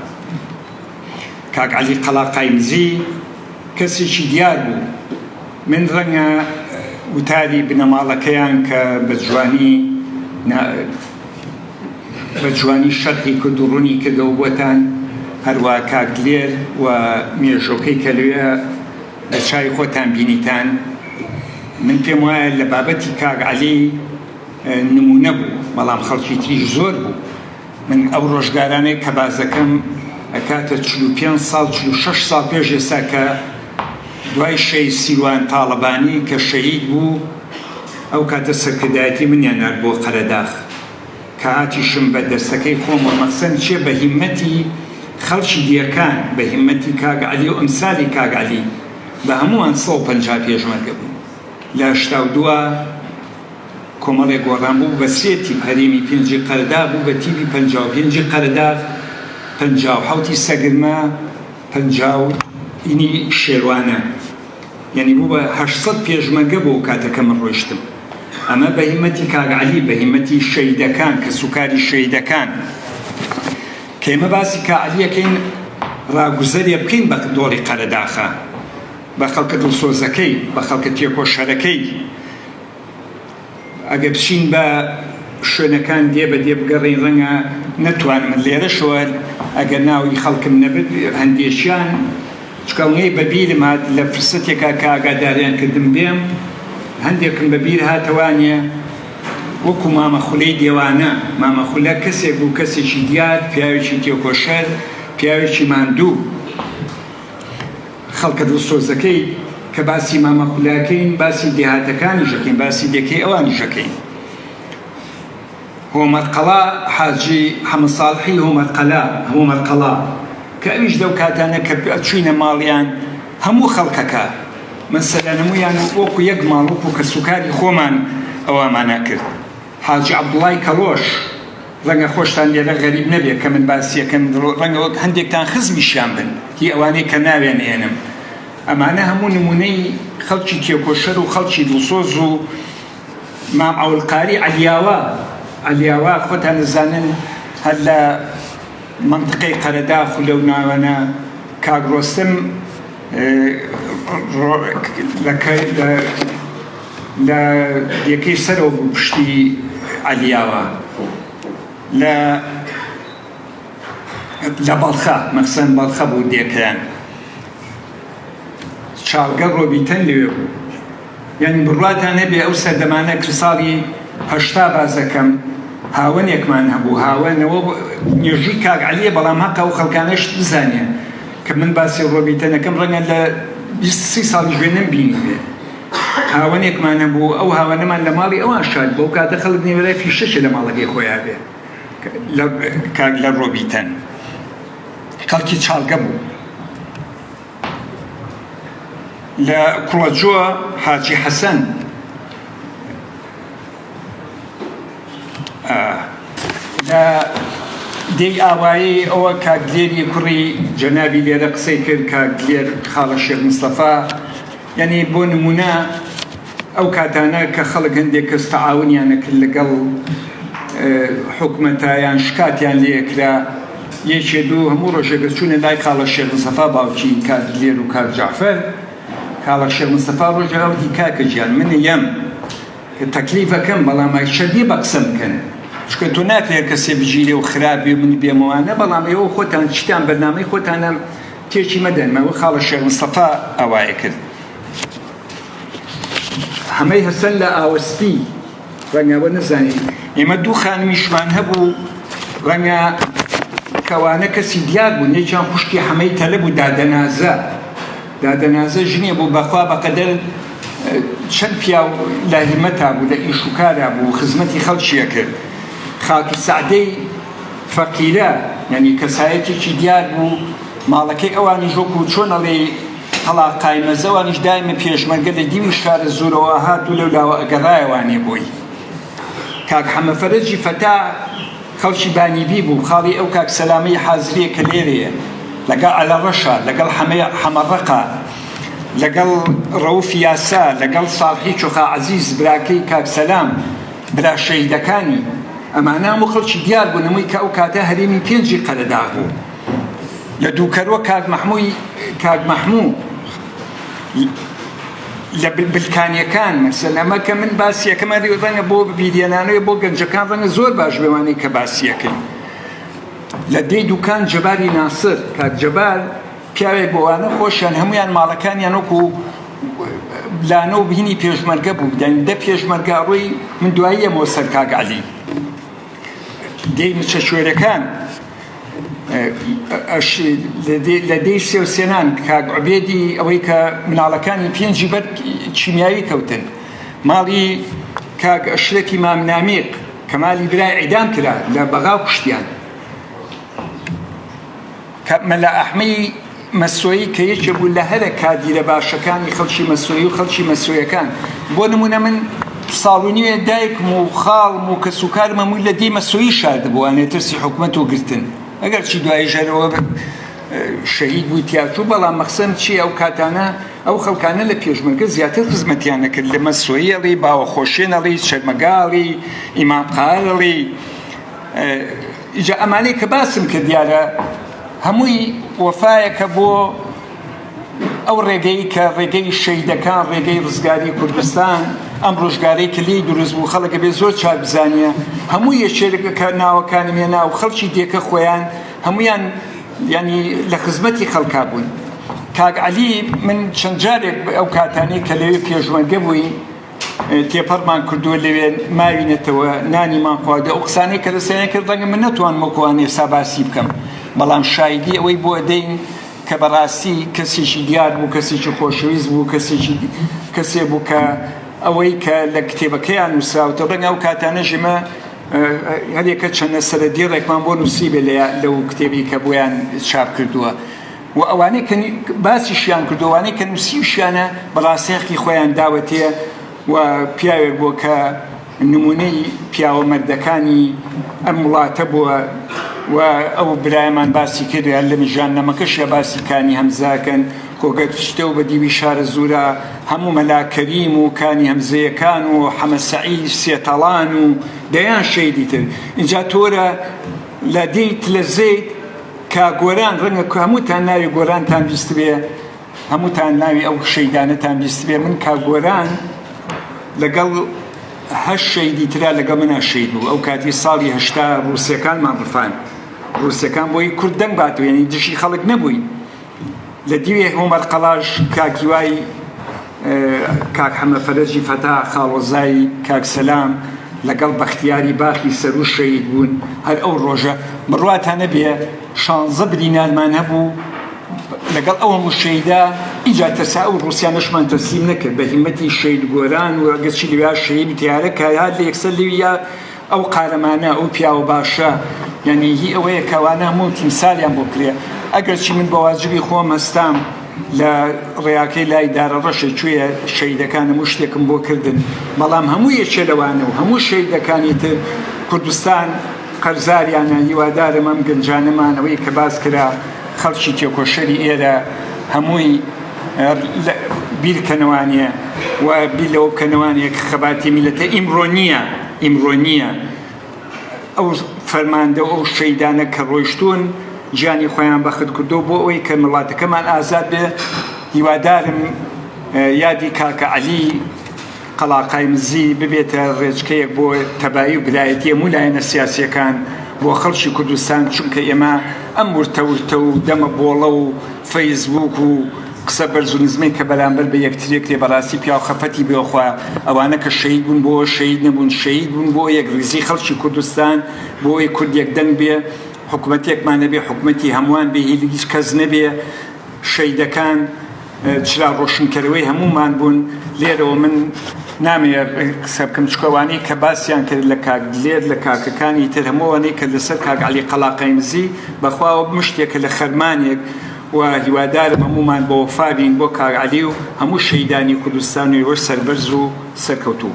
کاک عەلی قەلاقایمزی کەسێکی دیار بوو. من ڕەنگە وتاری بنەماڵەکەیان کە بە جوانی شەرحی کرد و ڕوونی کردەوە بۆتان، هەروە کاک دلێر و مێژۆکەی کە لەوێ لە چای خۆتان بینیتان. من پێم وایە لە بابەتی کاک عەلی نمونە بوو، بەڵام خەڵکی تریش زۆر بوو. من ئەو ڕۆژگارانەی کە بازەکەم ئەکاتە 45 ساڵ 46 ساڵ پێش ئێستا کە دوای شەی سیروان تاڵەبانی کە شەهید بوو، ئەو کاتە سەرکردایەتی منیان نارد بۆ قەرەداخ کە هاتیشم بە دەستەکەی خۆم و مەقسەد چیە؟ بە هیمەتی خەڵکی دیەکان، بە هیمەتی کاک عەلی و ئەمسالی کاک عەلی، بە هەمووان 150 پێشمەرگە بوون. لە 82 کۆمەڵێک گۆڕان بوو بە 3 تیپ، هەرێمی 5 قەرەداغ بوو بە تیپی 55 قەرەداغ، 57 سەگرمە ئینی شێوانە یعنی بوو بە 800 پێشمەرگە بۆ کاتەکە من ڕۆیشتم ئەمە بە هیمەتی کاک عەلی بە هیمەتی شەیدەکان کە سوکاری شەیدەکان کە ئێمە باسی کاک عەلیەکەین ڕاگوزەرێ بکەین بە دۆڕی قەرەداخە بە خەڵکە دڵسۆزەکەی بە خەڵکە تێکۆشەرەکەی ئەگە بچین بە شوێنەکان دێ بە دێ بگەڕین ڕەنگە نەتوانم لێرەشەوە ئەگەر ناوی خەڵکم نەبێت هەندێشیان چکەڵنەی بەبیرم هات لە فرسەتێکا کە ئاگاداریان کردم بێم هەندێکم بەبیر هاتەوانێ وەکو مامەخولەی دێوانە مامەخولە کەسێک بوو کەسێکی دیار پیاوێکی تێکۆشەر پیاوێکی ماندوو خەڵکە دڵسۆزەکەی کە باسی مامەخولەکەین باسی دێهاتەکانیشەکەین باسی دێکەی ئەوانیشەکەین هۆمەرقەڵا حاجی حەمەد ساڵحی هۆمەرقەڵا کە ئەویش دەو کاتانە کە ئەچوینە ماڵیان هەموو خەڵکەکە مەسەلە نمویان وەکو یەک ماڵ وەکو کە سوکاری خۆمان ئەوامانە کرد حاجی عەبدوڵای کەڵۆش ڕەنگە خۆشتان لێرە غەریب نەبێت کە من باسیەکەم ڕەنگە هەندێکتان خزمیشیان بن هی ئەوانەی کە ناوێنێنم ئەمانە هەموو نمونەی خەڵکی تێکۆشەر و خەڵکی دڵسۆز و مام عەولقاری عەلیاوا خۆتان دەزانن هەر لە منطقەی قەرەداخ و لەو ناوانە کاک ڕۆستەم لە دیەکەی سەرەوە بوو پشتی عەلیاوە لە بەڵخە مەخسەن بەڵخە بوو دیەکەیان چاوگە ڕۆبیتەن لەوێ بوو یعنی بڕواتان هەبێ ئەو سەردەمانە کە ساڵی 80 بازەکەم هاوەنێکمان هەبوو هاوەنەوە نێژووی کاک عەلیە بەڵام هەقا و خەڵکانەش بزانێ کە من باسی ڕۆبیتەنەکەم ڕەنگە لە 20 ساڵی ژوێ نەمبینی بێ هاوەنێکمان هەبوو ئەو هاوەنەمان لە ماڵی ئەوان شاد بۆ کاتە خەڵک نێوەلای فیشەشە لە ماڵەکەی خۆیان بێ کاک لە ڕۆبیتەن خەڵکی چاڵگە بوو لە کوڕەجۆ حاجی حەسەن لە دەی ئاوایی ئەوە کاگلێری کوڕی جەنابی لێرە قسەی کرد کاگلێر خاڵە شێخ مستەفا یعنی بۆ نمونە ئەو کاتانە کە خەڵک هەندێک کەس تەعاونیانە کرد لەگەڵ حکومەتایان شکاتیان لێکرا یەکێ دوو هەموو ڕۆژێک چوونە لای خاڵە شێخ مستەفا باوکی کاگلێر و کاک جعفەر خاڵە شێخ مستەفا ڕۆژێ ئەوتی کاکە گیان من یەم کە تەکلیفەکەم بەڵام شەدی بە قسە بکەن چکە تۆ ناکرێت کەسێ بگیرێ و خراپی من بێمەوانە بەڵام ئێوە خۆتان چیتان بەرنامەی خۆتانە تێکی مەدەنمەوە خاڵە شێخ مستەفا ئەوایە کرد هەمەی هەسەن لە ئاوەسپی ڕەنگەوە نەزانی ئێمە دوو خانمیشمان هەبوو ڕەنگە کەوانە کەسی دیار بوو نێکیان خوشکی هەمەی تەلە بوو دادەنازە ژنێ بوو بەخوا بەقەدەر چەند پیا لە هیمەتا بوو لە ئیش و کارا بوو خزمەتی خەڵکیە کرد خاتو سعدەی فەقیرە یعنی کەسایەتێکی دیار بوو ماڵەکەی ئەوانی ژۆک و چۆنەڵێ قەڵاقای مەزەوانیش دایمە پێشمەرگە لە دیوی شارە زۆرەوە هات و لەولاوە ئەگەڕایەوانێ بووی کاک حەمە فەرەجی فەتا خەڵکی بانیبی بوو خاڵی ئەو کاک سەلامەی حازریە کە لێرەیە لەگەڵ ئەلەڕەشە لەگەڵ حەمەڕەقە لەگەڵ ڕەوفی یاسا لەگەڵ ساڵحی چۆخا عەزیز براکەی کاک سەلام برا شەیدەکانی ئەمانە هەموو خەڵکی دیار بوو نەمووی کە ئەو کاتە هەرێمی پێنجی قەرەداغ بوو لە دووکەرۆ کاک مەحموو لە بلکانیەکان مەسەلەن ئەمە کە من باسیەکەمە ڕەنگە بۆ بیرێنانەوە بۆ گەنجەکان ڕەنگە زۆر باش بێوانەی کە باسیەکەین لە دەی دوکان جەباری ناسر کاک جەبار پیاوێک بۆوانە خۆشیان هەمویان ماڵەکانیان وەکو لانە و بینی پێشمەرگە بوو بدەین دە پێشمەرگە ڕووی من دوایی ئەمەوە سەر کاک عەلی دەی مچە شوێرەکان لە دەی سێوسێنان کاک عوبێدی ئەوەی کە مناڵەکانی پێنجی بەر چیمیاوی کەوتن ماڵی کاک ئەشرەتی مامنامێق کە مالی برای عیدام کرا لە بەغاو کوشتیان مەلا ئەحمەی مەسۆیی کە یەکێ بوو لە هەرە کادیرە باشەکانی خەڵکی مەسۆیی و خەڵکی مەسۆیەکان بۆ نمونە من ساڵ و نیوێ دایکم و خاڵم و کەسوکارم هەمووی لە دەی مەسۆیی شاردبووانێ ترسی حکومەت و گرتن ئەگەر چی دوای ژەرەوە شەهید بووی تیاچوو بەڵام مەقسەم چی ئەو کاتانە ئەو خەڵکانە لە پێشمەرگە زیاتر خزمەتیان نەکرد لە مەسۆیەڵی باوەخۆشێنەڵی شەرمەگاڵی ئیمامقاڵی ئیجا ئەمانەی کە باسم کرد دیارە هەمووی وەفایەکە بۆ ئەو ڕێگەی کە ڕێگەی شەیدەکان ڕێگەی ڕزگاری کوردستان ئەم ڕۆژگارەی کە لێی دروست بوو خەڵکە بێ زۆر چاک بزانیە هەموو یەکێکە کە ناوەکانی مێنا و خەڵکی دێکە خۆیان هەمویان ینی لە خزمەتی خەڵکا بوون. کاک عەلی من چەند جارێک ئەو کاتانەی کە لەوێ پێشمەرگە بووین تێپەڕمان کردووە لەوێ ماوینێتەوە نانیمان خواردە ئەو قسانەی کە لەسەریان کرد ڕەنگە من نەتوانم وەکوان ئێستا باسی بکەم بەڵام شایدی ئەوەی بۆ دەین کە بەڕاستی کەسێکی دیار بوو کەسێکی خۆشەویست بوو کەسێ بوو کە ئەوەی کە لە کتێبەکەیان نووسراوتە ڕەنگە ئەو کاتانە ژمە هەرێکە چەندە سەرەدی ڕێکمان بۆ نووسیبێ لەو کتێبی کە بۆیان چاپ کردووە و ئەوانەی کە باسیشیان کردووانەی کە نووسیوشیانە بەڕاستیەخی خۆیان داوەتێ و پیاوێک بووە کە نمونەی پیاوە مەردەکانی ئەم وڵاتە بووە و ئەو برایەمان باسی کردویان لە میژاننامەکەشە باسیکانی هەمزاکەن کۆگەت شتە و بە دیوی شارە زورە هەموو مەلاکەریم و کانی هەمزەیەکان و حەمەسەعید سێتەڵان و دەیان شەیدی تر اینجا تۆرە لە دیت لە زەید کا گۆران ڕەنگە هەمووتان ناوی گۆرانتان بیست بێ هەمووتان ناوی ئەو شەیدانەتان بیست بێ من کا گۆران لەگەڵ هەشت شەیدی ترا لەگەڵ منە شەید بوو ئەو کاتی ساڵی هەشتا ڕووسیەکانمان ڕفان ڕووسیەکان بۆی کورد دەنگ باتەوە یعنی دژی خەڵک نەبووین لە دیوێ هۆمەر قەلاش کاکیوای کاک حەمە فەرەجی فەتا خاڵۆزایی کاک سەلام لەگەڵ بەختیاری باخی سەر و شەید بوون هەر ئەو ڕۆژە بڕواتانە بێ 16 برینارمان هەبوو لەگەڵ ئەوە مشەیدا ئیجا تەسا ئەو ڕووسیانەشمان تەسلیم نەکرد بە هیمەتی شەید گۆران و گەچی لەویا شەید تیارە کە هات لە یەکسەر لەویا ئەو قارەمانە ئەو پیاوە باشە یعنی هی ئەوەیە کەوانە هەموو تیمسالیان بۆ کرێ ئەگەرچی من بە واجبی خۆم هەستام لە ڕێیاکەی لای دارە ڕەشە کوێیە شەیدەکان هەموو شتێکم بۆ کردن بەڵام هەموو یەکێ لەوانە و هەموو شەیدەکانی تر کوردستان قەرزاریانە هیوادارم ئەم گەنجانەمانەوەی کە باس کرا خەڵکی تێکۆشەری ئێرە هەمووی بیرکەنەوانیە و بیلەوە بکەنەوانیە کە خەباتی میلەتە ئیمڕۆ نییە ئەو فەرماندە ئەو شەیدانە کە ڕۆیشتون گیانی خۆیان بەخت کردو بۆ ئەوەی کە وڵاتەکەمان ئازاد بێ هیوادارم یادی کاکە عەلی قەلاقای مزی ببێتە ڕێچکەیەک بۆ تەبایی و برایەتی هەموو لایەنە سیاسیەکان بۆ خەڵکی کوردستان چونکە ئێمە ئەم ورتە و دەمە بۆڵە و فەیسبوک و قسە بەرزونزمەی کە بەرامبەر بە یەکترێک تێ بەڕاستی پیا و خەفەتی بێخوا ئەوانە کە شەید بوون بۆ شەید نەبوون شەید بوون بۆ یەک ریزی خەڵکی کوردستان بۆ ئەوەی کوردێک دەنگ بێ حکومەتێکمان نەبێ حکومەتی هەمووان بێ هیچ کەس نەبێ شەیدەکان چرا ڕۆشنکەرەوەی هەموومان بوون لێرەوە من نامەیە قسە بکەم چکەوانەی کە باسییان کرد لە کاک لێر لە کاکەکانی تر هەمووانەی کە لەسەر کاک عەلی قەلاقای مزی بەخواوە مشتێکە لە خەرمانێک و هیوادارم هەموومان بە وەفا بین بۆ کاک عەلی و هەموو شەیدانی کوردستان و وەش سەربەرز و سەرکەوتوو.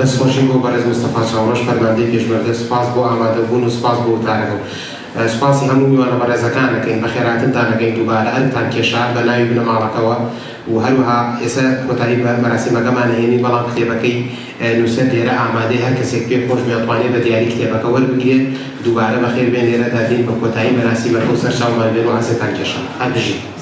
دەستخۆشی بۆ بەڕێز مستەفا چاوڕەش فەرماندەی پێشمەرگە سوپاس بۆ ئامادەبوون و سوپاس بۆ وتارەکەم سوپاسی هەموو میوانە بەڕێزەکانەکەین بە خێراتنتان دەکەین دووبارە هەرتان کێشار بە ناوی بنەماڵەکەوە و هەروەها ئێستا کۆتایی بە مەراسیمەکەمان هێنی بەڵام کتێبەکەی نووسەر لێرە ئامادەی هەر کەسێک پێ خۆش بێتوانێت بە دیاری کتێبەکە وەربگرێت دووبارە بەخێر بێن لێرە دادین بە کۆتایی مەراسیمەکە و سەرچاومان بێن و ئاسێتان کێشار هەر بژین.